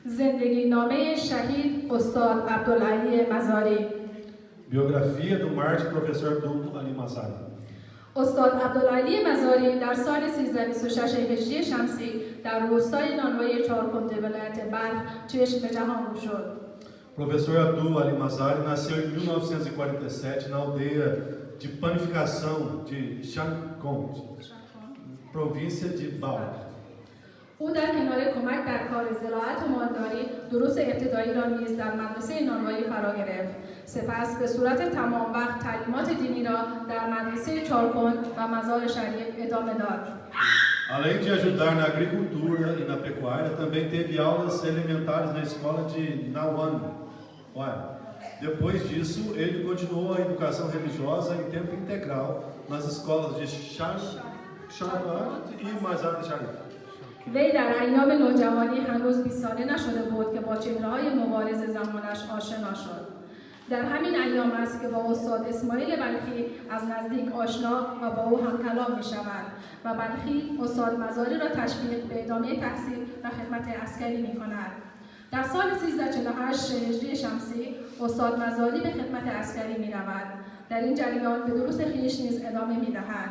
زندگی نامه شهید استاد عبدالعلی مزاری. Biografia do mártir professor Abdul Ali Mazari. استاد عبدالعلی مزاری در سال 1326 هجری شمسی در روستای نانوای چهارکنده ولایت بلخ چشم به جهان گشود. Professor Abdul Ali Mazari nasceu em 1947 na aldeia de panificação de Chankond, província de Balkh. او در کنار کمک در کار زراعت و مالداری دروس ابتدایی را نیز در مدرسه نانوایی فرا گرفت. سپس به صورت تمام وقت تعلیمات دینی را در مدرسه چهارکند و مزار شریف ادامه داد. Além de ajudar na agricultura e na pecuária, também teve aulas elementares na escola de Nawan. Depois disso, ele continuou a educação religiosa em tempo integral nas escolas de Chankand e Mazar Sharif. وی در ایام نوجوانی هنوز 20 ساله نشده بود که با چهره‌های مبارز زمانش آشنا شد. در همین ایام است که با استاد اسماعیل بلخی از نزدیک آشنا و با او هم کلام می‌شود و بلخی استاد مزاری را تشویق به ادامه تحصیل و خدمت عسکری می‌کند. در سال 1348 هجری شمسی استاد مزاری به خدمت عسکری می‌رود. در این جریان به دروس خویش نیز ادامه می‌دهد.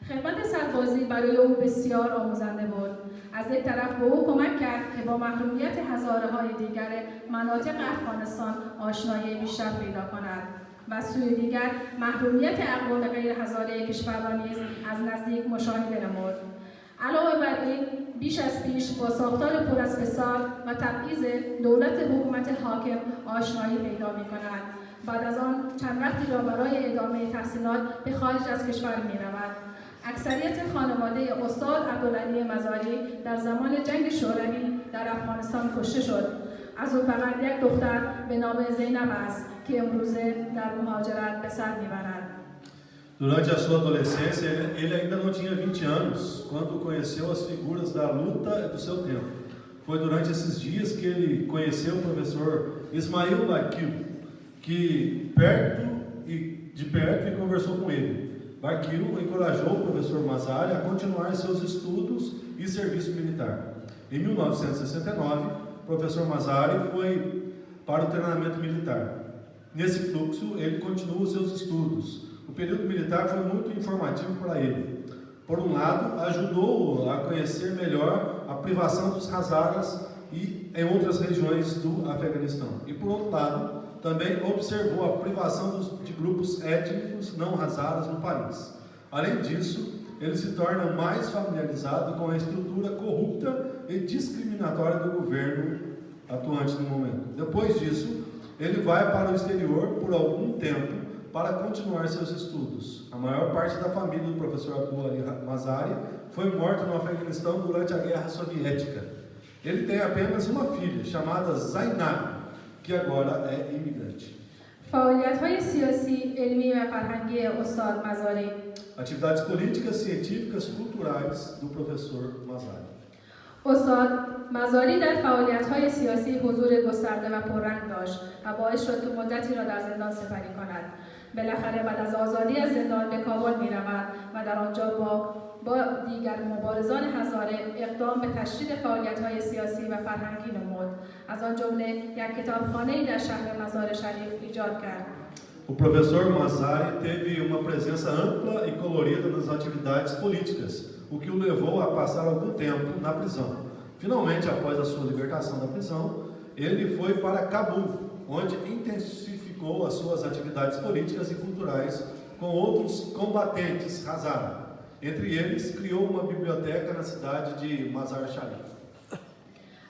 خدمت سربازی برای او بسیار آموزنده بود. از یک طرف به او کمک کرد که با محرومیت هزاره‌های دیگر مناطق افغانستان آشنایی بیشتر پیدا کند و سوی دیگر محرومیت اقوام غیر هزاره کشور را نیز از نزدیک مشاهده نمود. علاوه بر این بیش از پیش با ساختار پر از فساد و تبعیض دولت حکومت حاکم آشنایی پیدا می‌کند. بعد از آن چند وقتی را برای ادامه تحصیلات به خارج از کشور می‌رود. اکثریت خانواده استاد عبدالعلی مزاری در زمان جنگ شوروی در افغانستان کشته شد. از او فقط یک دختر به نام زینب است که امروزه در مهاجرت به سر میبرد. Durante a sua adolescência, ele ainda não tinha 20 anos quando conheceu as figuras da luta do seu tempo. Foi durante esses dias que ele conheceu o professor Ismail Bakil, que de perto e conversou com ele. Bakil encorajou o professor Mazari a continuar seus estudos e serviço militar. Em 1969, o professor Mazari foi para o treinamento militar. Nesse fluxo, ele continuou seus estudos. O período militar foi muito informativo para ele. Por um lado, ajudou-o a conhecer melhor a privação dos Hazaras e em outras regiões do Afeganistão. E por outro lado, também observou a privação de grupos étnicos não Hazaras no país. Além disso, ele se torna mais familiarizado com a estrutura corrupta e discriminatória do governo atuante no momento. Depois disso, ele vai para o exterior por algum tempo para continuar seus estudos. A maior parte da família do professor Abdul Ali Mazari foi morta no Afeganistão durante a Guerra Soviética. Ele tem apenas uma filha, chamada Zainab, que agora é imigrante. فعالیت‌های سیاسی، علمی و فرهنگی استاد مزاری. Atividades políticas, científicas, culturais do professor Mazari. استاد مزاری در فعالیت‌های سیاسی حضور گسترده و پررنگ داشت و باعث شد که مدتی را در زندان سپری کند. بالاخره بعد از آزادی از زندان به کابل می‌رود و در آنجا با دیگر مبارزان هزاره اقدام به تشدید فعالیت‌های سیاسی و فرهنگی نمود. از آن جمله یک کتابخانه‌ای در شهر مزار شریف ایجاد کرد. O professor Mazari teve uma presença ampla e colorida nas atividades políticas, o que o levou a passar algum tempo na prisão. Finalmente, após a sua libertação da prisão, ele foi para Cabul, onde intensificou as suas atividades políticas e culturais com outros combatentes Hazara. Entre eles, criou uma biblioteca na cidade de Mazar Sharif.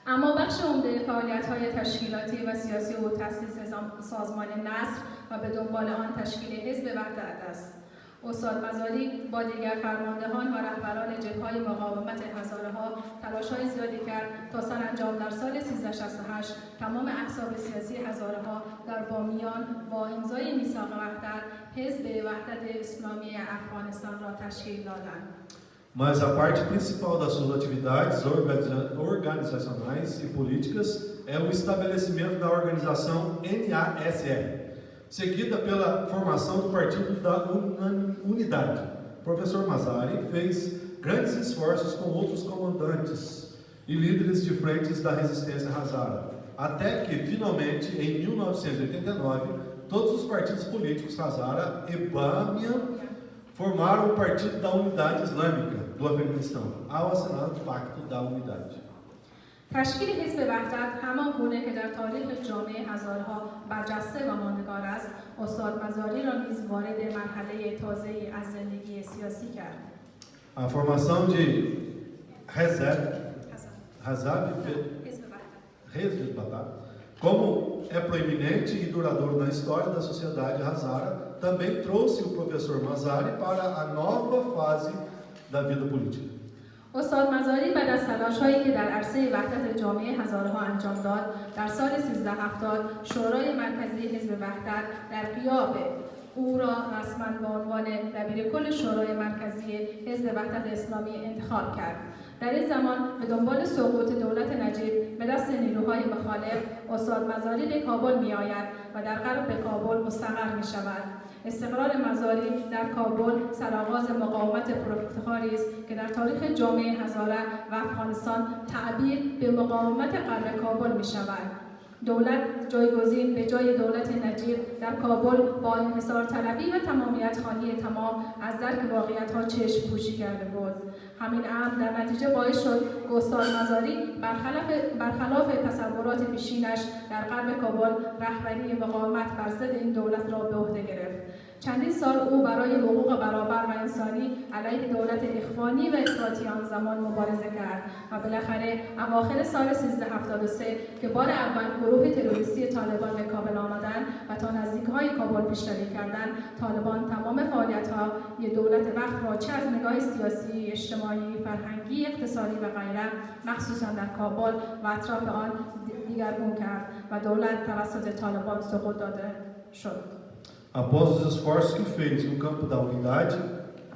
اما بخش عمده فعالیت‌های تشکیلاتی و سیاسی او تأسیس سازمان نصر و به دنبال آن تشکیل حزب وحدت است. استاد مزاری با دیگر فرماندهان و رهبران جبهه‌های مقاومت هزاره‌ها تلاش‌های زیادی کرد تا سرانجام در سال 1368 تمام احزاب سیاسی هزاره‌ها در بامیان با امضای میثاق وحدت حزب وحدت اسلامی افغانستان را تشکیل دادند. Mas a parte principal das suas atividades organizacionais e políticas é o estabelecimento da organização NASR, seguida pela formação do Partido da Unidade. O professor Mazari fez grandes esforços com outros comandantes e líderes de frentes da resistência Hazara, até que, finalmente, em 1989, todos os partidos políticos Hazara e Bamia formaram o Partido da Unidade Islâmica do Afeganistão, ao assinar o Pacto da Unidade. تشکیل حزب وحدت همان گونه که در تاریخ جامعه هزارها برجسته و ماندگار است، استاد مزاری را نیز وارد مرحله تازه‌ای از زندگی سیاسی کرد. A formação de Hazab como é proeminente e duradouro na história da sociedade Hazara, também trouxe o professor Mazari para a nova fase da vida política. استاد مزاری بعد از تلاش‌هایی که در عرصه وحدت جامعه هزارها انجام داد، در سال 1370 شورای مرکزی حزب وحدت در غیاب او را رسما به عنوان دبیرکل شورای مرکزی حزب وحدت اسلامی انتخاب کرد. در این زمان به دنبال سقوط دولت نجیب به دست نیروهای مخالف، استاد مزاری به کابل می‌آید و در غرب کابل مستقر می‌شود. استقرار مزاری در کابل سرآغاز مقاومت پرافتخاری است که در تاریخ جامعه هزاره و افغانستان تعبیر به مقاومت غرب کابل می‌شود. دولت جایگزین به جای دولت نجیب در کابل با انحصار طلبی و تمامیت خواهی تمام از درک واقعیت‌ها چشم پوشی کرده بود. همین امر در نتیجه باعث شد که استاد مزاری برخلاف تصورات پیشینش در غرب کابل رهبری مقاومت بر ضد این دولت را به عهده گرفت. چندین سال او برای حقوق برابر و انسانی علیه دولت اخوانی و افراطی آن زمان مبارزه کرد و بالاخره اواخر سال 1373 که بار اول گروه تروریستی طالبان به کابل آمدند و تا نزدیک‌های کابل پیشروی کردند، طالبان تمام فعالیت‌های دولت وقت را چه از نگاه سیاسی، اجتماعی، فرهنگی، اقتصادی و غیره، مخصوصا در کابل و اطراف آن دیگرگون کرد و دولت توسط طالبان سقوط داده شد. Após os esforços que fez no campo da unidade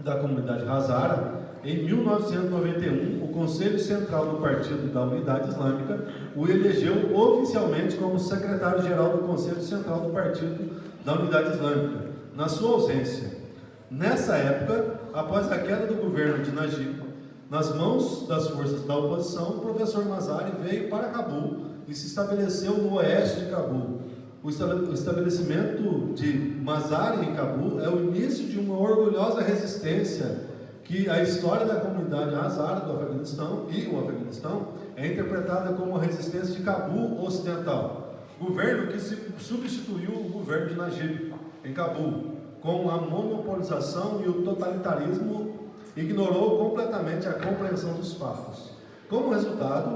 da comunidade Hazara, em 1991, o Conselho Central do Partido da Unidade Islâmica o elegeu oficialmente como secretário-geral do Conselho Central do Partido da Unidade Islâmica, na sua ausência. Nessa época, após a queda do governo de Najib, nas mãos das forças da oposição, o professor Mazari veio para Cabul e se estabeleceu no oeste de Cabul. O estabelecimento de Mazari em Cabul é o início de uma orgulhosa resistência que a história da comunidade Hazara do Afeganistão e o Afeganistão é interpretada como a resistência de Cabul Ocidental, governo que substituiu o governo de Najib em Cabul, com a monopolização e o totalitarismo ignorou completamente a compreensão dos fatos. Como resultado,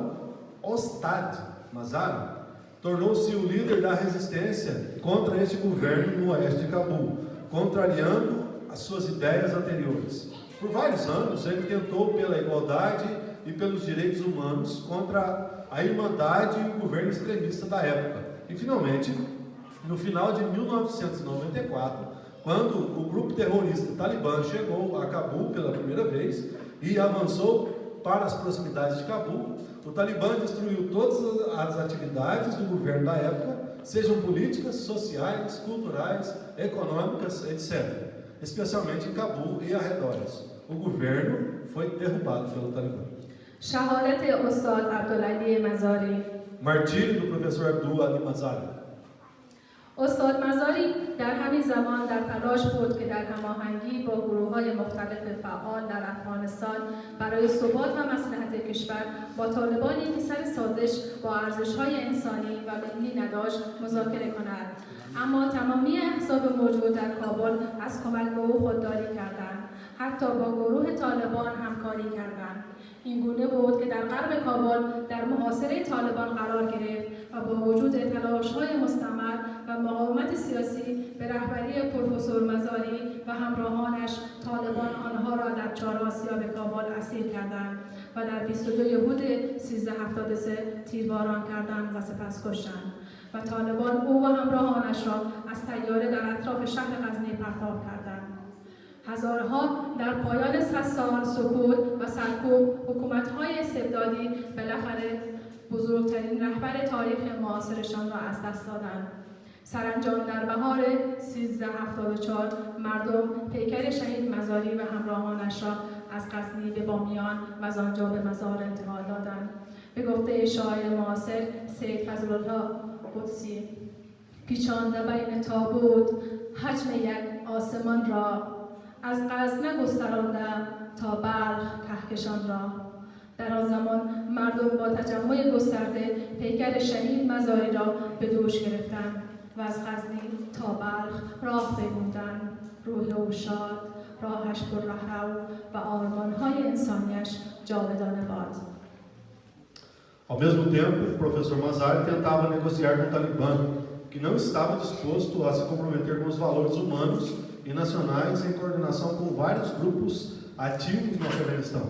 Ostad Mazari tornou-se o líder da resistência contra este governo no oeste de Cabul, contrariando as suas ideias anteriores. Por vários anos, ele tentou pela igualdade e pelos direitos humanos contra a Irmandade e o governo extremista da época. E, finalmente, no final de 1994, quando o grupo terrorista Talibã chegou a Cabul pela primeira vez e avançou para as proximidades de Cabul, o Talibã destruiu todas as atividades do governo da época, sejam políticas, sociais, culturais, econômicas, etc., especialmente em Cabul e arredores. O governo foi derrubado pelo Talibã. شهادت استاد عبدالعلی مزاری. Martírio do professor Abdul Ali Mazari. استاد مزاری در همین زمان در تلاش بود که در هماهنگی با گروه‌های مختلف فعال در افغانستان برای ثبات و مصلحت کشور با طالبانی که سر سازش با ارزش‌های انسانی و ملی نداشت مذاکره کند. اما تمامی احزاب موجود در کابل از کمک به او خودداری کردند. حتی با گروه طالبان همکاری کردند. این گونه بود که در غرب کابل در محاصره طالبان قرار گرفت و با وجود تلاش‌های مستمر و مقاومت سیاسی به رهبری پروفسور مزاری و همراهانش، طالبان آنها را در چهارآسیا به کابل اسیر کردند و در 22 یهود 1373 تیرباران کردند و سپس کشتند و طالبان او و همراهانش را از طیاره در اطراف شهر غزنی پرتاب کردند. هزارها در پایان 100 سال سقوط و سرکوب حکومت‌های استبدادی بالاخره بزرگترین رهبر تاریخ معاصرشان را از دست دادند. سرانجام در بهار 1374 مردم پیکر شهید مزاری و همراهانش را از غزنی به بامیان و از آنجا به مزار انتقال دادند. به گفته شاعر معاصر سید فضل‌الله قدسی، پیچانده بین تابوت حجم یک آسمان را، از غزنه گسترانده تا بلخ کهکشان را. در آن زمان مردم با تجمع گسترده پیکر شهید مزاری را به دوش گرفتند و از غزنی تا بلخ راه پیمودند. روح او شاد، راهش پر رهرو و آرمان‌های انسانیش جاودانه باد. Ao mesmo tempo, o professor Mazari tentava negociar com o Talibã, que não estava disposto a se comprometer com os valores humanos e nacionais em coordenação com vários grupos ativos no Afeganistão,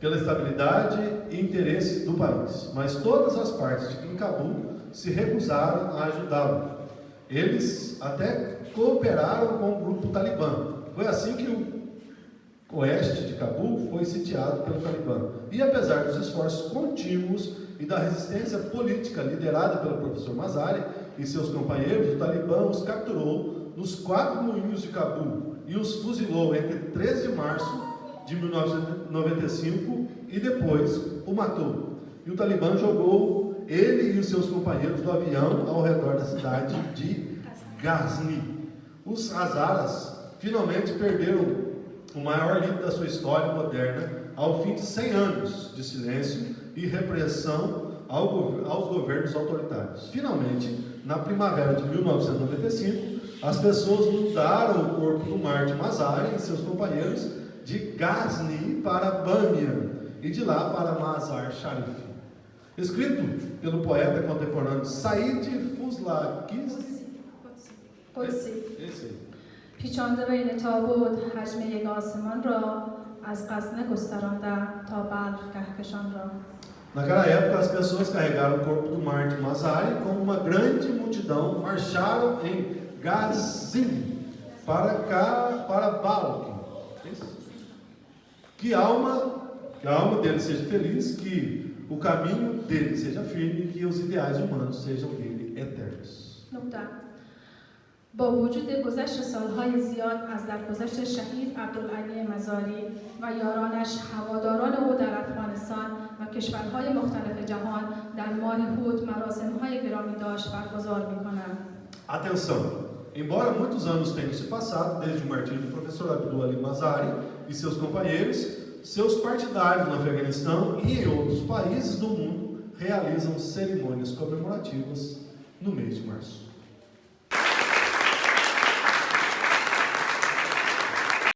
pela estabilidade e interesse do país. Mas todas as partes em Cabul se recusaram a ajudá-lo. Eles até cooperaram com o grupo Talibã. Foi assim que o oeste de Cabul foi sitiado pelo Talibã. E apesar dos esforços contínuos e da resistência política liderada pelo professor Mazari e seus companheiros, o Talibã os capturou nos 4 moinhos de Cabul e os fuzilou entre 13 de março de 1995 e depois o matou. E o Talibã jogou ele e os seus companheiros do avião ao redor da cidade de Ghazni. Os Hazaras finalmente perderam o maior líder da sua história moderna ao fim de 100 anos de silêncio e repressão aos governos autoritários. Finalmente, na primavera de 1995, as pessoas mudaram o corpo do Mártir Mazari e seus companheiros de Ghazni para Bamyan e de lá para Mazar Sharif. Escrito pelo poeta contemporâneo Said Fuzlaki. پیچانده بین تابوت حجم یک آسمان را، از غزنه گسترانده تا بلخ کهکشان را. Naquela época, as pessoas carregaram o corpo do Mártir Mazari como uma grande multidão, marcharam em Ghazni para Balk. Que a alma dele seja feliz, que o caminho dele seja firme e que os ideais humanos sejam dele eternos. با وجود گذشت سالهای زیاد از درگذشت شهید عبدالعلی مزاری و یارانش، هواداران او در افغانستان و کشورهای مختلف جهان در ماه هود مراسم‌های گرامی داشت برگزار می‌کنند. Atenção! Embora muitos anos tenham se passado desde o martírio do professor Abdul-Ali Mazari e seus companheiros, seus partidários no Afeganistão e em outros países do mundo realizam cerimônias comemorativas no mês de março.